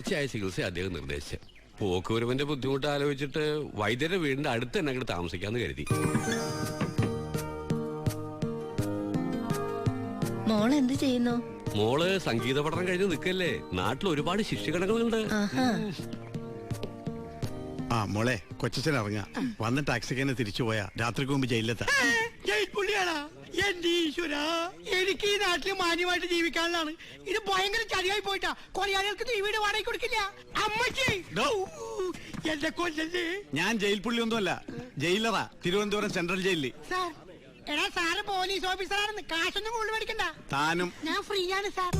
ചികിത്സയായ ചികിത്സ അദ്ദേഹം നിർദ്ദേശിച്ചത്. പോക്കുവരവിന്റെ ബുദ്ധിമുട്ട് ആലോചിച്ചിട്ട് വൈദ്യരുടെ വീടിന്റെ അടുത്ത് തന്നെ അങ്ങോട്ട് താമസിക്കാന്ന് കരുതി. മോൾ എന്ത് ചെയ്യുന്നു? മോള് സംഗീത പഠനം കഴിഞ്ഞ് നിൽക്കല്ലേ. നാട്ടിൽ ഒരുപാട് ശിഷ്യഗണങ്ങളുണ്ട്. ആ മോളെ, കൊച്ചച്ഛൻ ഇറങ്ങാ. വന്ന് ടാക്സിക്ക് തന്നെ തിരിച്ചു പോയാ രാത്രിക്ക് മുമ്പ് ജയിലിലെത്താ. എന്റെ ഈശ്വര, എനിക്ക് ഈ നാട്ടിൽ മാന്യമായിട്ട് ജീവിക്കാനാണ്. ഇത് ഭയങ്കര ചതിയായി പോയിട്ടാ. കൊലയാളികൾക്ക് ഈ വീട് വാടകയ്ക്ക് കൊടുക്കില്ല. അമ്മച്ചി എന്റെ കൊല്ലല്ലേ. ഞാൻ ജയിൽ പുള്ളിയൊന്നുമല്ല, ജയിലറാ, തിരുവനന്തപുരം സെൻട്രൽ ജയിലിൽ. സാർ, എടാ സാറ് പോലീസ് ഓഫീസറാണെന്ന്. കാശൊന്നും കൂടുതൽ മേടിക്കണ്ട. താനും ഞാൻ ഫ്രീ ആണ് സാർ.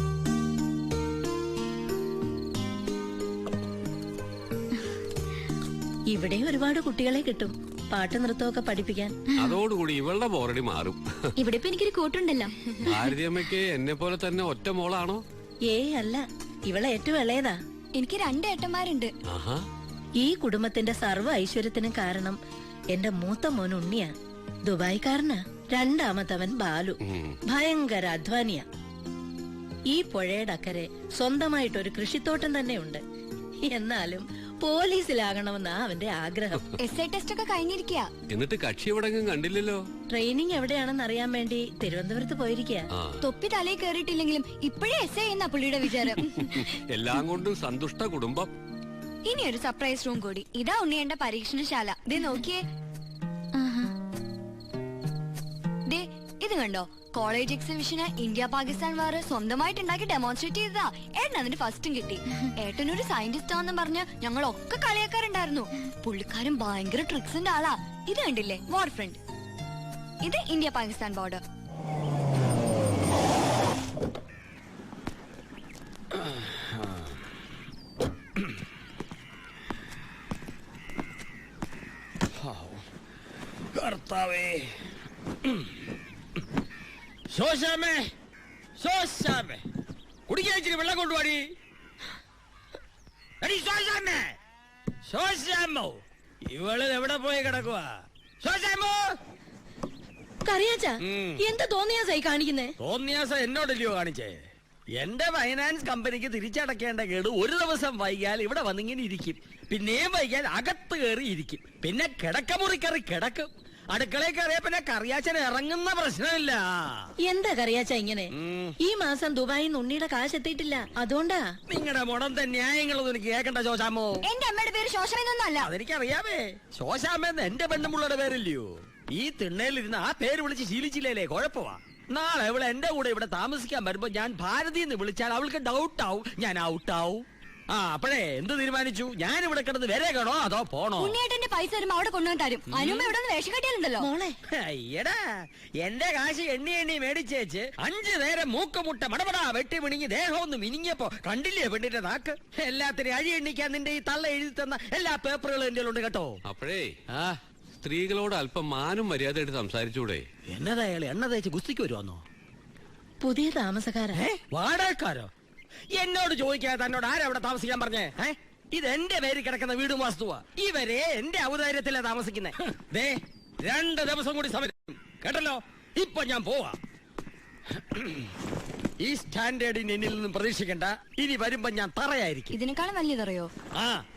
ഇവിടെ ഒരുപാട് കുട്ടികളെ കിട്ടും പാട്ട് നൃത്തമൊക്കെ പഠിപ്പിക്കാൻ. അതോടുകൂടി ഇവളുടെ ബോറടി മാറും. ഇവിടെ ഇപ്പൊ എനിക്കൊരു കൂട്ടുണ്ടല്ലോ. ഭാരതിയമ്മയ്ക്ക് എന്നെ പോലെ തന്നെ ഒറ്റ മോളാണോ? അല്ല, ഇവളെ ഏറ്റവും ഇളയതാ. എനിക്ക് 2 ഏട്ടന്മാരുണ്ട്. ഈ കുടുംബത്തിന്റെ സർവ്വ ഐശ്വര്യത്തിനും കാരണം എന്റെ മൂത്ത മോൻ ഉണ്ണിയാ. ദുബായിക്കാരനാ. രണ്ടാമത്തവൻ ബാലു, ഭയങ്കര അധ്വാനിയാ. ഈ പുഴയുടെ അക്കരെ സ്വന്തമായിട്ടൊരു കൃഷിത്തോട്ടം തന്നെ ഉണ്ട്. എന്നാലും പോലീസിലാകണമെന്നാ അവന്റെ ആഗ്രഹം. എസ്ഐ ടെസ്റ്റ് ഒക്കെ കഴിഞ്ഞിരിക്കുക. എന്നിട്ട് കക്ഷി എവിടെങ്കിലും കണ്ടില്ലല്ലോ. ട്രെയിനിങ് എവിടെയാണെന്ന് അറിയാൻ വേണ്ടി തിരുവനന്തപുരത്ത് പോയിരിക്കുക. തൊപ്പി തലയിൽ കയറിയിട്ടില്ലെങ്കിലും ഇപ്പോഴേ എസ്ഐ എന്ന പുള്ളിയുടെ വിചാരം. എല്ലാം കൊണ്ടും സന്തുഷ്ട കുടുംബം. ഇനി ഒരു സർപ്രൈസ് റൂം കൂടി. ഇതാ ഉണ്ണിയന്റെ പരീക്ഷണശാല. ദേ നോക്കിയേ. ദേ ഇത് കണ്ടോ? കോളേജ് എക്സിബിഷന് ഇന്ത്യ പാകിസ്ഥാൻ വാർ സ്വന്തമായിട്ട് ഉണ്ടാക്കി ഡെമോൺസ്ട്രേറ്റ് ചെയ്തതാ. ഏട്ടൻ അതിന് ഫസ്റ്റും കിട്ടി. ഏട്ടനൊരു സയന്റിസ്റ്റ് ആണെന്ന് പറഞ്ഞ് ഞങ്ങളൊക്കെ കളിയാക്കാറുണ്ടായിരുന്നു. പുള്ളിക്കാരൻ ഭയങ്കര ട്രിക്സിന്റെ ആളാ. ഇത് കണ്ടില്ലേ, വാർ ഫ്രണ്ട്. ഇത് ഇന്ത്യ പാകിസ്ഥാൻ ബോർഡർ. കർത്താവേ, ശോശാമേ, ശോശാമേ, കുടിക്കാൻ ഇച്ചിരി വെള്ളം കൊണ്ടുപോടി. ശോശാമോ, ഇവള് എവിടെ പോയി കിടക്കുവാ? ശോശാമോ, കറിയാച്ചാ, എന്താ തോന്നിയാസായി കാണിക്കുന്നേ? തോന്നിയാസ എന്നോടല്ലയോ കാണിച്ചേ? എന്റെ ഫൈനാൻസ് കമ്പനിക്ക് തിരിച്ചടക്കേണ്ട കേട് ഒരു ദിവസം വൈകിയാൽ ഇവിടെ വന്നിങ്ങനെ ഇരിക്കും. പിന്നെയും വൈകിയാൽ അകത്ത് കയറി ഇരിക്കും. പിന്നെ കിടക്കമുറി കയറി കിടക്കും. അടുക്കളയിൽ കയറിയ പിന്നെ കറിയാച്ചൻ ഇറങ്ങുന്ന പ്രശ്നമില്ല. എന്താ കറിയാച്ച ഇങ്ങനെ? ഈ മാസം ദുബായിൽ ഉണ്ണിയുടെ കാശ് എത്തിയിട്ടില്ല, അതുകൊണ്ടാ. നിങ്ങളുടെ മുടന്ത ന്യായങ്ങളൊന്നും എനിക്ക് കേൾക്കണ്ട ശോശാമോ. എന്റെ അമ്മയുടെ പേര് ശോശാമെന്നല്ല. അതെനിക്കറിയാമേ. ശോശാമെന്ന് എന്റെ പെണ്ണുമുള്ളയുടെ പേരില്ലയോ? ഈ തിണ്ണയിലിരുന്ന് ആ പേര് വിളിച്ച് ശീലിച്ചില്ലേ, കുഴപ്പമാ. നാളെ അവൾ എന്റെ കൂടെ ഇവിടെ താമസിക്കാൻ വരുമ്പോ ഞാൻ ഭാരതി എന്ന് വിളിച്ചാൽ അവൾക്ക് ഡൗട്ട് ആവും, ഞാൻ ഔട്ടാവും. അപ്പഴേ എന്ത് തീരുമാനിച്ചു? ഞാൻ ഇവിടെ കിടന്ന് വരേക്കണോ അതോ പോണോ? ഉണ്ണിയേട്ടന്റെ പൈസ വരുമ്പോ അവിടെ കൊണ്ടുവന്ന് തരും. അനുമ്മ ഇവിടെ വേഷം കെട്ടിയാലുണ്ടല്ലോ. അയ്യടാ, എന്റെ കാശ് എണ്ണി എണ്ണി മേടിച്ചേച്ച് 5 നേരം മൂക്കുമുട്ട മടപടാ വെട്ടി മിണിങ്ങി ദേഹം ഒന്ന് മിനിങ്ങിയപ്പോ കണ്ടില്ലേ പെണ്ണിന്റെ നാക്ക്? എല്ലാത്തിനും അഴി എണ്ണിക്കാൻ നിന്റെ ഈ തള്ള എഴുതി തന്ന എല്ലാ പേപ്പറുകളും എന്റെ ഉണ്ട് കേട്ടോ. അപ്പോഴേ സ്ത്രീകളോട് അല്പം മാനും മര്യാദയായിട്ട് സംസാരിച്ചൂടെ? എന്നതാ അയാൾ എണ്ണ തേച്ച് ഗുസ്തിക്ക് വരുവാന്നോ? പുതിയ താമസക്കാരാ. വാടകക്കാരോ? എന്നോട് ചോദിക്കാതെ തന്നോട് ആരാ അവിടെ താമസിക്കാൻ പറഞ്ഞേ? ഇത് എന്റെ പേര് കിടക്കുന്ന വീടും വാസ്തുവാ. ഇവരെ എന്റെ ഔദാര്യത്തിലാ താമസിക്കുന്നേ. 2 ദിവസം കൂടി സമയം കേട്ടല്ലോ. ഇപ്പൊ ഞാൻ പോവാ. ഈ സ്റ്റാൻഡേർഡിന് എന്നിൽ നിന്നും പ്രതീക്ഷിക്കണ്ട. ഇനി വരുമ്പോ ഞാൻ തറയായിരിക്കും. ഇതിനേക്കാളും വലിയതറിയോ?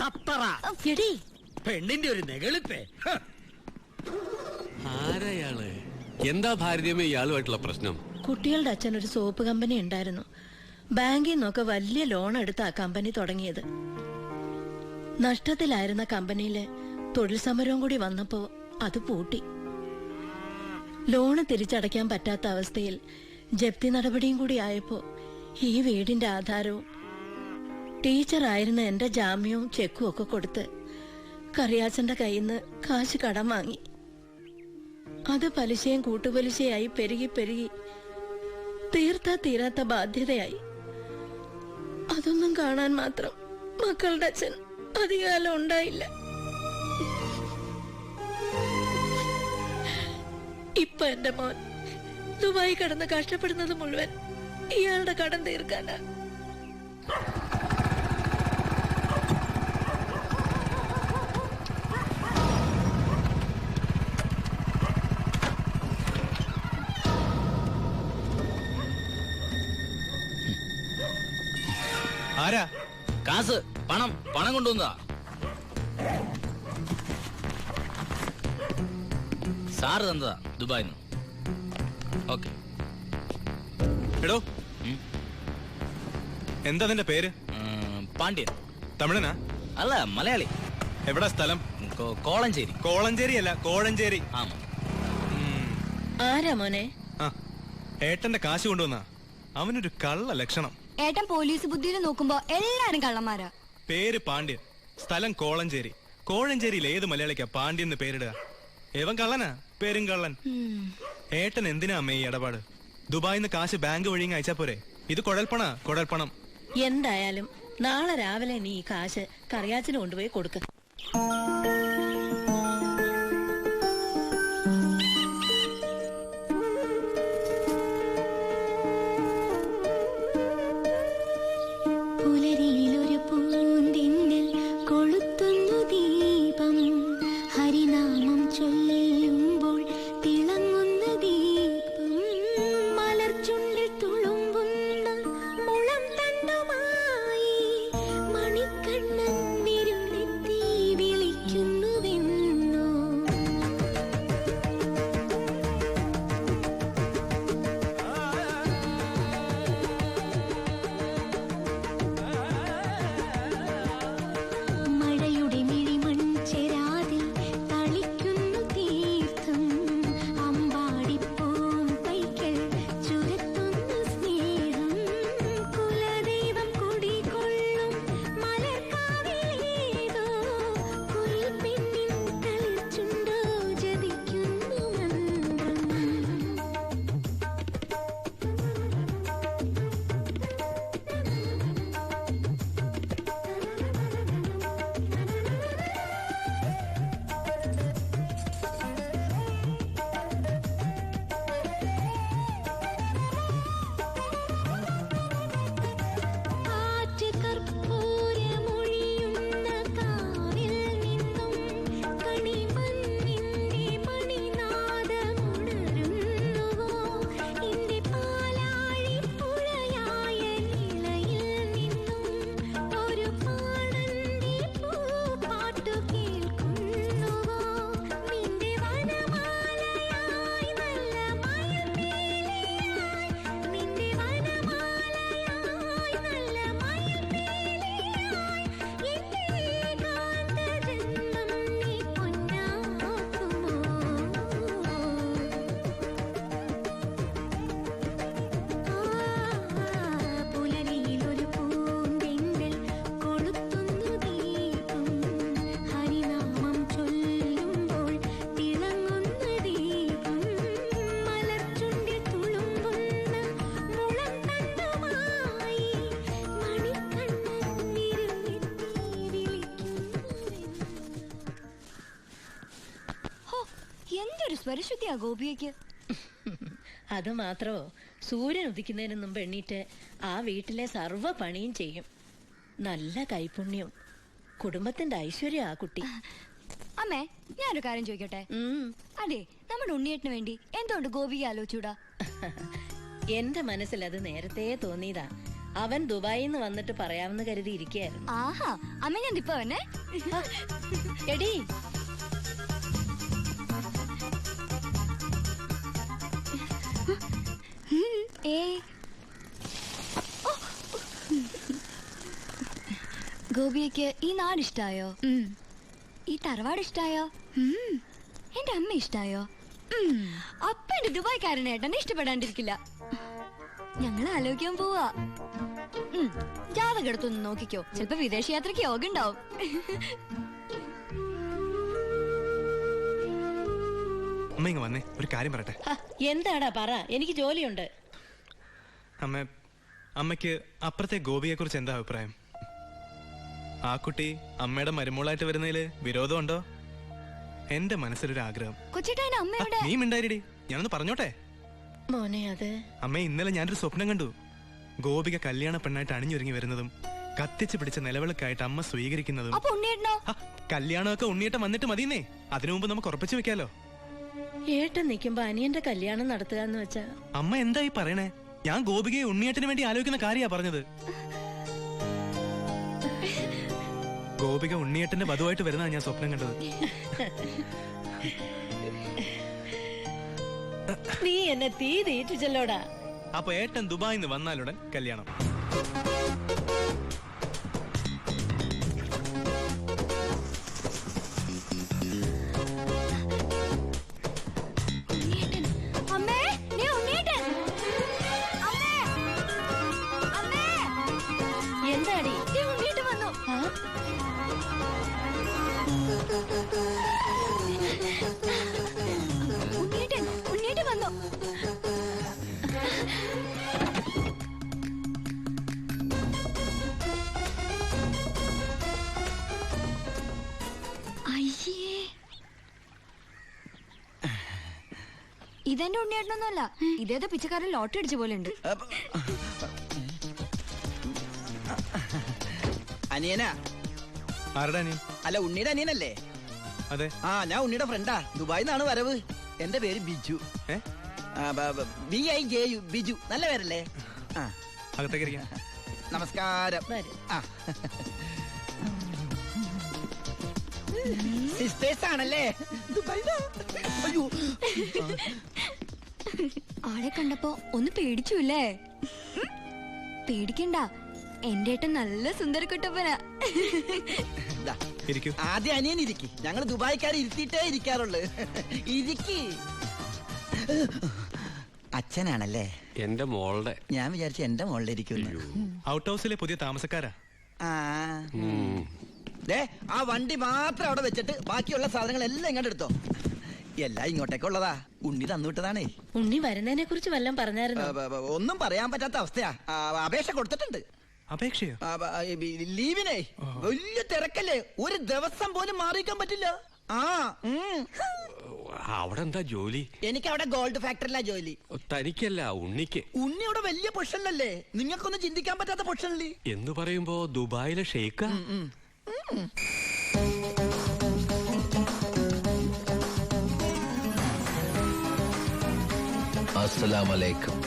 തത്തറ. പെണ്ണിന്റെ ഒരു നെകളിപ്പേ. ആരയാള്? എന്താ ഭാരതീയമേ ഇയാളുമായിട്ടുള്ള പ്രശ്നം? കുട്ടികളുടെ അച്ഛൻ ഒരു സോപ്പ് കമ്പനി ഉണ്ടായിരുന്നു. ബാങ്കിൽ നിന്നൊക്കെ വലിയ ലോൺ എടുത്ത ആ കമ്പനി തുടങ്ങിയത്. നഷ്ടത്തിലായിരുന്ന കമ്പനിയില് തൊഴിൽ സമരവും കൂടി വന്നപ്പോ അത് പൂട്ടി. ലോണ് തിരിച്ചടയ്ക്കാൻ പറ്റാത്ത അവസ്ഥയിൽ ജപ്തി നടപടിയും കൂടി ആയപ്പോ ഈ വീടിന്റെ ആധാരവും ടീച്ചറായിരുന്ന എന്റെ ജാമ്യവും ചെക്കും ഒക്കെ കൊടുത്ത് കറിയാച്ചന്റെ കയ്യിൽ നിന്ന് കാശ് കടം വാങ്ങി. അത് പലിശയും കൂട്ടുപലിശയായി പെരുകി പെരുകി തീർത്താ തീരാത്ത ബാധ്യതയായി. അതൊന്നും കാണാൻ മാത്രം മക്കളുടെ അച്ഛൻ അധികാലം ഉണ്ടായില്ല. ഇപ്പൊ എന്റെ മോൻ ദുബായി കടന്ന് കഷ്ടപ്പെടുന്നത് മുഴുവൻ ഇയാളുടെ കടം തീർക്കാനാ. ആരാ? കാസ് പണം കൊണ്ടുവന്നതാ. സാറ് തന്നതാ ദുബായിന്ന്. ഓക്കെ. എടോ, എന്താ നിന്റെ പേര്? പാണ്ഡ്യൻ. തമിഴനാ? അല്ല, മലയാളി. എവിടാ സ്ഥലം? കോളഞ്ചേരി. കോളഞ്ചേരി അല്ല, കോഴഞ്ചേരി. ആമാ. ആരാ മോനെ? ആ, ഏട്ടന്റെ കാശ് കൊണ്ടുവന്നാ. അവനൊരു കള്ള ലക്ഷണം. ഏട്ടൻ പോലീസ് ബുദ്ധിയിൽ നോക്കുമ്പോ എല്ലാരും കള്ളന്മാരാ. പേര് പാണ്ഡ്യൻ, സ്ഥലം കോളഞ്ചേരി. കോഴഞ്ചേരിയിൽ ഏത് മലയാളിക്കാ പാണ്ഡ്യൻ എന്ന് പേരിടുക? ഏവൻ കള്ളനാ, പേരും കള്ളൻ. ഏട്ടൻ എന്തിനാ അമ്മേ ഈ ഇടപാട്? ദുബായിന്ന് കാശ് ബാങ്ക് വഴി അയച്ചാ പോരെ? ഇത് കുഴൽപ്പണം. എന്തായാലും നാളെ രാവിലെ നീ ഈ കാശ് കറിയാച്ചിന് കൊണ്ടുപോയി കൊടുക്ക. പുലരിയിലൊരു പൂന്തിന്നൽ കൊളുത്തുന്നു ദീപം, ഹരിനാമം ചൊല്ലുമ്പോൾ തിളങ്ങുന്ന ദീപം, മലർചുണ്ടിൽ തുളുമ്പുന്ന മുളം തണ്ടുമായി മണിക്കണ്ണൻ വിരുന്നെത്തി വിളിക്കുന്നുവെന്നോ. മഴയുടെ മിഴിമൺചെരാതിൽ തളിക്കുന്നു തീർത്ഥം, അമ്പാടിപ്പൂം പൈക്കൾ ചുരത്തുന്നു സ്നേഹം, കുലദൈവം കുടികൊള്ളും മലർക്കാവിലേതോ കുയിൽപ്പെണ്ണിൻ തളിർചുണ്ടോ ജപിക്കുന്നു മന്ത്രം. കാറ്റ് കർപ്പൂരമൊഴിയുന്ന കാവിൽ നിന്നും കണിമഞ്ഞിന്റെ മണിനാദമുണരുന്നുവോ, എന്റെ പാലാഴിപ്പുഴയായ നിളയിൽ നിന്നും ഒരു പാണന്റെ പൂപ്പാട്ടു കേൾക്കുന്നുവോ, നിന്റെ വനമാലയായി നല്ല മയിൽപീലിയായി, നിന്റെ വനമാലയായി നല്ല മയിൽപീലിയായി, എന്റെ ഏകാന്തജന്മം നീ പൊന്നാക്കുമോ. പുലരിയിലൊരു പൂന്തിന്നൽ കൊളുത്തുന്നു ദീപം, ഹരിനാമം ചൊല്ലുമ്പോൾ തിളങ്ങുന്ന ദീപം, മലർചുണ്ടിൽ തുളുമ്പുന്ന മുളം തണ്ടുമായി മണിക്കണ്ണൻ വിരുന്നെത്തി വിളിക്കുന്നുവെന്നോ. ഹോ, എന്തൊരു സ്വരശുദ്ധിയാ ഗോപിയയ്ക്ക്. അത് മാത്രോ, സൂര്യൻ ഉദിക്കുന്നതിന് മുമ്പ് എണ്ണീറ്റ് ആ വീട്ടിലെ സർവ്വ പണിയും ചെയ്യും. നല്ല കൈപുണ്യം, കുടുംബത്തിന്റെ ഐശ്വര്യം ആ കുട്ടി. അമ്മേ, ഞാനൊരു കാര്യം ചോദിക്കട്ടെ? അതെ, നമ്മുടെ ഉണ്ണിയേട്ടന് വേണ്ടി എന്തുകൊണ്ട് ഗോപിക ആലോചിച്ചൂടാ? എന്റെ മനസ്സിൽ അത് നേരത്തെ തോന്നിയതാ. അവൻ ദുബായിൽ നിന്ന് വന്നിട്ട് പറയാമെന്ന് കരുതി ഇരിക്കുകയായിരുന്നു. ആഹാ, അമ്മ ഞാൻ ഇപ്പൊ വന്നെ. എടി, ഗോപിയയ്ക്ക് ഈ നാട് ഇഷ്ടായോ? ഈ തറവാട് ഇഷ്ടായോ? എന്റെ അമ്മ ഇഷ്ടായോ? അപ്പ എന്റെ ദുബായ്ക്കാരനേട്ടനെ ഇഷ്ടപ്പെടാണ്ടിരിക്കില്ല. ഞങ്ങൾ ആലോചിക്കാൻ പോവാ. ജാതകം എടുത്തൊന്ന് നോക്കിക്കോ, ചിലപ്പോ വിദേശ യാത്രക്ക് യോഗ ഉണ്ടാവും. അമ്മ ഇങ്ങ് വന്നേ, ഒരു കാര്യം പറയട്ടെ. എന്താടാ പറ, എനിക്ക് ജോലിയുണ്ട്. അമ്മയ്ക്ക് അപ്പുറത്തെ ഗോപിയെ കുറിച്ച് എന്താ അഭിപ്രായം? ആ കുട്ടി അമ്മയുടെ മരുമോളായിട്ട് വരുന്നതില് വിരോധമുണ്ടോ? എന്റെ മനസ്സിലൊരു ആഗ്രഹം. കൊച്ചിട്ടേനെ അമ്മയുടെ നീ മിണ്ടായിരടി, ഞാനൊന്ന് പറഞ്ഞോട്ടെ. മോനെ, അത് അമ്മ ഇന്നലെ ഞാനൊരു സ്വപ്നം കണ്ടു. ഗോപിക കല്യാണ പെണ്ണായിട്ട് അണിഞ്ഞൊരുങ്ങി വരുന്നതും കത്തിച്ച് പിടിച്ച നിലവിളക്കായിട്ട് അമ്മ സ്വീകരിക്കുന്നതും. അപ്പൊ ഉണ്ണിയേട്ടനോ? കല്യാണമൊക്കെ ഉണ്ണിയേട്ടൻ വന്നിട്ട് മതിയെന്നേ, അതിനു മുമ്പ് നമുക്ക് ഉറപ്പിച്ചു വെക്കാലോ. ഏട്ടൻ നിൽക്കുമ്പോ അനിയന്റെ കല്യാണം നടത്തുക എന്ന് വെച്ചാ. അമ്മ എന്തായി പറയണേ? ഞാൻ ഗോപികയെ ഉണ്ണിയേട്ടന് വേണ്ടി ആലോചിക്കുന്ന കാര്യാ പറഞ്ഞത്. ഗോപിക ഉണ്ണിയേട്ടന്റെ വധുവായിട്ട് വരുന്നതാണ് ഞാൻ സ്വപ്നം കണ്ടത്. നീ എന്നെ തീ തീറ്റിച്ചല്ലോടാ. അപ്പൊ ഏട്ടൻ ദുബായിൽ നിന്ന് വന്നാലുടൻ കല്യാണം. അമ്മേ, നീ ഉണ്ണിയേട്ടൻ. അമ്മേ, അമ്മേ, എന്താടി? ദേ ഉണ്ണിയേട്ടൻ വന്നു. ആ? ഉണ്ണിയേട്ടൻ വന്നു. അയ്യേ, ഇതെന്റെ ഉണ്ണിയേട്ടനൊന്നുമല്ല. ഇതേതോ പിച്ചക്കാരൻ ലോട്ടറി അടിച്ച പോലെ ഉണ്ട്. അനിയനാ? ആരുടെ അനിയൻ? അല്ല, ഉണ്ണിയുടെ അനിയനല്ലേ? അതെ. ആ, ഞാൻ ഉണ്ണിയുടെ ഫ്രണ്ടാ. ദുബായിൽ നിന്നാണ് വരവ്. എന്റെ പേര് ബിജു. BIJU, ബിജു. നല്ല പേരല്ലേ? ആ, അകത്തേക്ക് ഇരിക്കാം. നമസ്കാരം. വരൂ. ആ, സിസ്റ്റേഴ്സ് ആണല്ലേ? ദുബായിലാ? അയ്യോ, ആളെ കണ്ടപ്പോ ഒന്ന് പേടിച്ചുല്ലേ? പേടിക്കണ്ട, എന്റെ ഏട്ടൻ നല്ല സുന്ദരക്കുട്ടപ്പനാ. ദാ, ഇരിക്കൂ. ആദ്യം അനിയൻ ഇരിക്കി. ഞങ്ങൾ ദുബായിക്കാരെ ഇരുത്തിയിട്ടേ ഇരിക്കാറുള്ളു. ഇരിക്കി. അച്ഛനാണല്ലേ? എന്റെ മോളുടെ. ഞാൻ വിചാരിച്ചു എന്റെ മോളിൽ ഇരിക്കുന്നു. ഔട്ട് ഹൗസിലെ പുതിയ താമസക്കാരാ. ആ, ദേ, ആ വണ്ടി മാത്രം അവിടെ വെച്ചിട്ട് ബാക്കിയുള്ള സാധനങ്ങളെല്ലാം ഇങ്ങോട്ട് എടുത്തോ. എല്ലാം ഇങ്ങോട്ടേക്കുള്ളതാ. ഉണ്ണി തന്നുവിട്ടതാണേ. ഉണ്ണി വരുന്നതിനെ കുറിച്ച് വല്ലതും പറഞ്ഞായിരുന്നു? ഒന്നും പറയാൻ പറ്റാത്ത അവസ്ഥയാ. അപേക്ഷ കൊടുത്തിട്ടുണ്ട്. അപേക്ഷയോ? ലീവിനെ. വലിയ തിരക്കല്ലേ, ഒരു ദിവസം പോലും മാറിയിക്കാൻ പറ്റില്ല. ആ, അവിടെ എന്താ ജോലി? എനിക്ക് അവിടെ ഗോൾഡ് ഫാക്ടറിയിലാ ജോലി. തനിക്കല്ല, ഉണ്ണിക്ക്. ഉണ്ണി അവിടെ വലിയ പൊഷനിലല്ലേ? നിങ്ങൾക്കൊന്നും ചിന്തിക്കാൻ പറ്റാത്ത പൊഷനില്ലേ എന്ന് പറയുമ്പോ ദുബായിലെ ഷെയ്ക്കാ? അസ്സലാമലൈക്കും.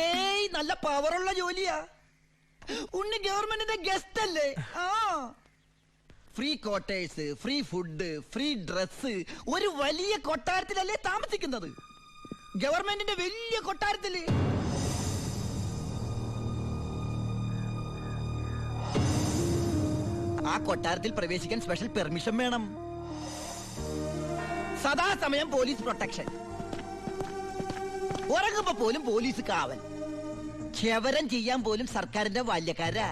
ഏയ്, നല്ല പവറുള്ള ജോലിയാ. ഉണ്ണി ഗവൺമെന്റിന്റെ ഗസ്റ്റ് അല്ലേ? ആ, free quarters, free food, free dress. ഒരു വലിയ കൊട്ടാരത്തിലല്ലേ താമസിക്കുന്നത്? ഗവൺമെന്റിന്റെ വലിയ കൊട്ടാരത്തില്. ആ കൊട്ടാരത്തിൽ പ്രവേശിക്കാൻ സ്പെഷ്യൽ പെർമിഷൻ വേണം. സദാസമയം പോലീസ് പ്രൊട്ടക്ഷൻ. ഉറങ്ങുമ്പോ പോലും പോലീസ് കാവൽ. ക്ഷവരം ചെയ്യാൻ പോലും സർക്കാരിന്റെ ബാല്യക്കാരാ.